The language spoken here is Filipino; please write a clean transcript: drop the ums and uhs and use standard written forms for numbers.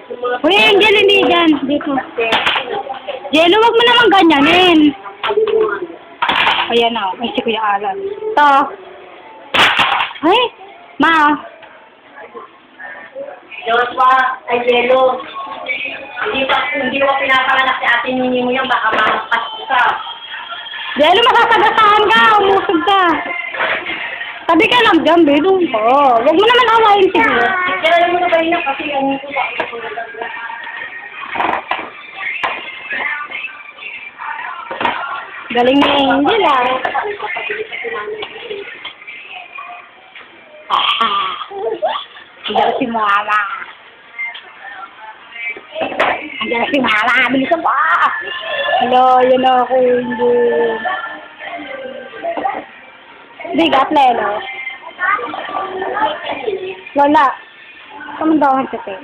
Uy, Angel, hindi dyan. Dito. Jello, wag mo naman ganyanin. Ayan na, may si Kuya Alan. Ito. Ay, ma. Joshua, ay Jello. Hindi mo pinapanganak si ate Nini mo yan, baka makas ka. Jello, makakagasaan ka. Umusog ka. Tabi ka lang dyan, bedong ko. Wag mo naman awayin siguro. Kaya mo na ba yun kasi ano ko ba? Galing ni Angel, ah. Andiyan si Mama. Andiyan si Mama. Bilisan pa. Hello, yun ako, Angel. Bigat, Lelo. Wala. Kamandawan sa tayo.